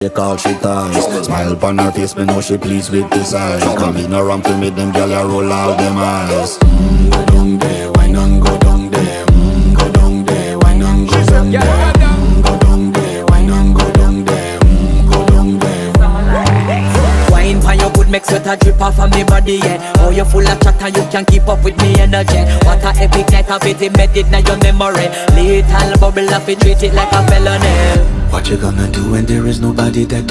They call she ties. Smile upon her face, me know she pleased with this eyes. Come in around to me, them gyal a roll out them eyes. Go down there, why not go down there? Go down there, why not go down there? Go down there, why not go down there? Go down there. Wine pan your good, make sweat a drip off of me body, yeah. Oh, you full of chatter, you can't keep up with me energy. What a epic night of it, embedded in your memory. Little bubble up, it treat it like a felony. What you gonna do when there is nobody that